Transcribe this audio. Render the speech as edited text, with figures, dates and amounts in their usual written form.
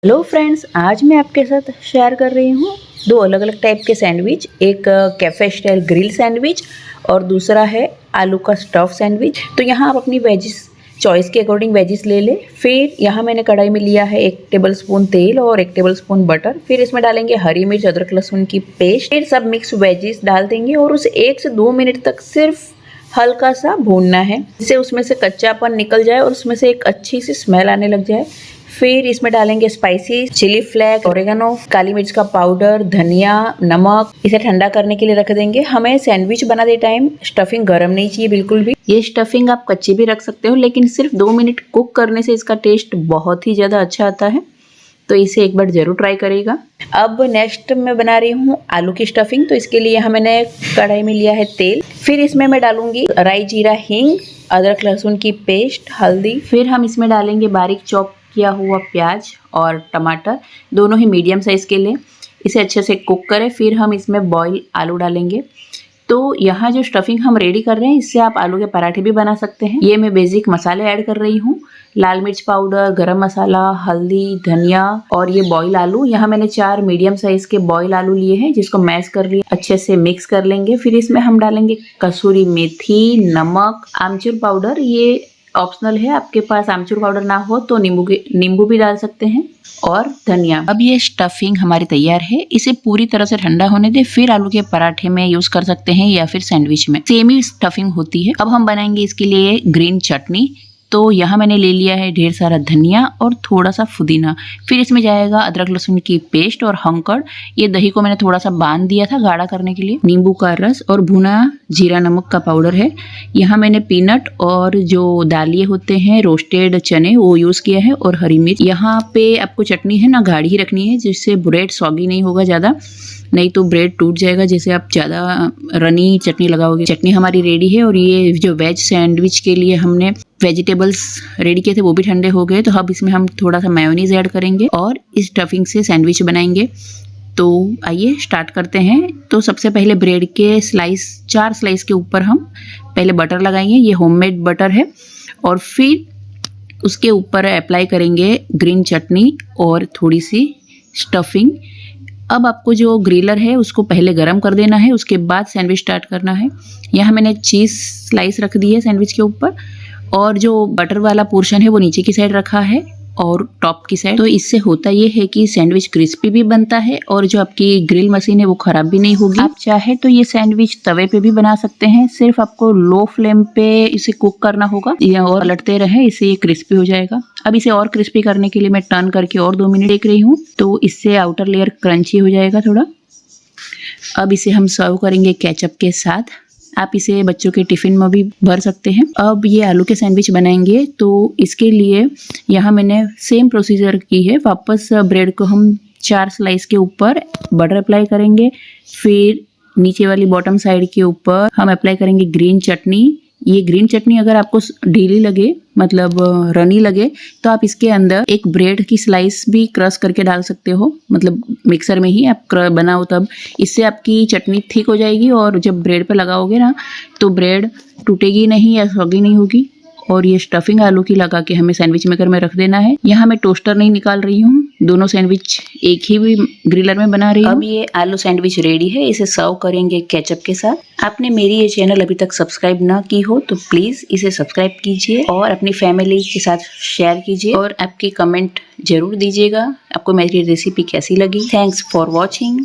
Hello friends, आज मैं आपके साथ शेयर कर रही हूँ दो अलग अलग टाइप के सैंडविच। एक कैफ़े स्टाइल ग्रिल सैंडविच और दूसरा है आलू का स्टफ सैंडविच। तो यहाँ आप अपनी वेजिस चॉइस के अकॉर्डिंग वेजिस ले लें। फिर यहाँ मैंने कढ़ाई में लिया है 1 टेबलस्पून तेल और 1 टेबलस्पून बटर। फिर इसमें डालेंगे हरी मिर्च, अदरक लहसुन की पेस्ट। फिर सब मिक्स वेजिस डाल देंगे और उसे 1 से 2 मिनट तक सिर्फ हल्का सा भूनना है, जिससे उसमें से कच्चापन निकल जाए और उसमें से एक अच्छी सी स्मेल आने लग जाए। फिर इसमें डालेंगे स्पाइसी, चिली फ्लेक्स, ओरेगानो, काली मिर्च का पाउडर, धनिया, नमक। इसे ठंडा करने के लिए रख देंगे। हमें सैंडविच बनाते टाइम स्टफिंग गर्म नहीं चाहिए बिल्कुल भी। ये स्टफिंग आप कच्ची भी रख सकते हो, लेकिन सिर्फ 2 मिनट कुक करने से इसका टेस्ट बहुत ही ज़्यादा अच्छा आता है। तो इसे एक बार ज़रूर ट्राई करिएगा। अब नेक्स्ट मैं बना रही हूँ आलू की स्टफिंग। तो इसके लिए यहाँ मैंने कढ़ाई में लिया है तेल। फिर इसमें मैं डालूंगी राई, जीरा, हींग, अदरक लहसुन की पेस्ट, हल्दी। फिर हम इसमें डालेंगे बारीक चॉप किया हुआ प्याज और टमाटर, दोनों ही मीडियम साइज़ के लिए। इसे अच्छे से कुक करें। फिर हम इसमें बॉयल आलू डालेंगे। तो यहाँ जो स्टफिंग हम रेडी कर रहे हैं, इससे आप आलू के पराठे भी बना सकते हैं। ये मैं बेसिक मसाले ऐड कर रही हूँ, लाल मिर्च पाउडर, गरम मसाला, हल्दी, धनिया और ये बॉयल आलू। यहाँ मैंने 4 मीडियम साइज़ के बॉयल आलू लिए हैं, जिसको मैश कर लिया, अच्छे से मिक्स कर लेंगे। फिर इसमें हम डालेंगे कसूरी मेथी, नमक, आमचूर पाउडर। ये ऑप्शनल है, आपके पास आमचूर पाउडर ना हो तो नींबू भी डाल सकते हैं, और धनिया। अब ये स्टफिंग हमारी तैयार है। इसे पूरी तरह से ठंडा होने दे, फिर आलू के पराठे में यूज कर सकते हैं या फिर सैंडविच में। सेम ही स्टफिंग होती है। अब हम बनाएंगे इसके लिए ग्रीन चटनी। तो यहाँ मैंने ले लिया है ढेर सारा धनिया और थोड़ा सा पुदीना। फिर इसमें जाएगा अदरक लहसुन की पेस्ट और हंकड़। ये दही को मैंने थोड़ा सा बांध दिया था गाढ़ा करने के लिए। नींबू का रस और भुना जीरा नमक का पाउडर है। यहाँ मैंने पीनट और जो दालिये होते हैं रोस्टेड चने, वो यूज़ किया है, और हरी मिर्च। यहाँ पे आपको चटनी है ना गाढ़ी ही रखनी है, जिससे ब्रेड सॉगी नहीं होगा ज़्यादा, नहीं तो ब्रेड टूट जाएगा जैसे आप ज़्यादा रनी चटनी लगाओगे। चटनी हमारी रेडी है। और ये जो वेज सैंडविच के लिए हमने वेजिटेबल्स रेडी किए थे, वो भी ठंडे हो गए। तो अब इसमें हम थोड़ा सा मेयोनीज ऐड करेंगे और इस स्टफिंग से सैंडविच बनाएंगे। तो आइए स्टार्ट करते हैं। तो सबसे पहले ब्रेड के स्लाइस, 4 स्लाइस के ऊपर हम पहले बटर लगाएंगे। ये होममेड बटर है। और फिर उसके ऊपर अप्लाई करेंगे ग्रीन चटनी और थोड़ी सी स्टफिंग। अब आपको जो ग्रिलर है उसको पहले गरम कर देना है, उसके बाद सैंडविच स्टार्ट करना है। यहाँ मैंने चीज़ स्लाइस रख दी है सैंडविच के ऊपर, और जो बटर वाला पोर्शन है वो नीचे की साइड रखा है और टॉप की साइड। तो इससे होता ये है कि सैंडविच क्रिस्पी भी बनता है और जो आपकी ग्रिल मशीन है वो खराब भी नहीं होगी। आप चाहे तो ये सैंडविच तवे पे भी बना सकते हैं, सिर्फ आपको लो फ्लेम पे इसे कुक करना होगा, और पलटते रहे, इससे ये क्रिस्पी हो जाएगा। अब इसे और क्रिस्पी करने के लिए मैं टर्न करके और 2 मिनट देख रही हूँ, तो इससे आउटर लेयर क्रंची हो जाएगा थोड़ा। अब इसे हम सर्व करेंगे केचप के साथ। आप इसे बच्चों के टिफ़िन में भी भर सकते हैं। अब ये आलू के सैंडविच बनाएंगे, तो इसके लिए यहाँ मैंने सेम प्रोसीजर की है। वापस ब्रेड को हम 4 स्लाइस के ऊपर बटर अप्लाई करेंगे। फिर नीचे वाली बॉटम साइड के ऊपर हम अप्लाई करेंगे ग्रीन चटनी। ये ग्रीन चटनी अगर आपको ढीली लगे, मतलब रनी लगे, तो आप इसके अंदर एक ब्रेड की स्लाइस भी क्रश करके डाल सकते हो, मतलब मिक्सर में ही आप बनाओ तब। इससे आपकी चटनी थिक हो जाएगी और जब ब्रेड पे लगाओगे ना, तो ब्रेड टूटेगी नहीं या सॉगी नहीं होगी। और ये स्टफिंग आलू की लगा के हमें सैंडविच मेकर में रख देना है। यहाँ मैं टोस्टर नहीं निकाल रही हूँ, दोनों सैंडविच एक ही भी ग्रिलर में बना रही हूँ। अब ये आलू सैंडविच रेडी है। इसे सर्व करेंगे केचप के साथ। आपने मेरी ये चैनल अभी तक सब्सक्राइब ना की हो तो प्लीज़ इसे सब्सक्राइब कीजिए और अपनी फैमिली के साथ शेयर कीजिए, और आपकी कमेंट जरूर दीजिएगा आपको मेरी रेसिपी कैसी लगी। Thanks for watching.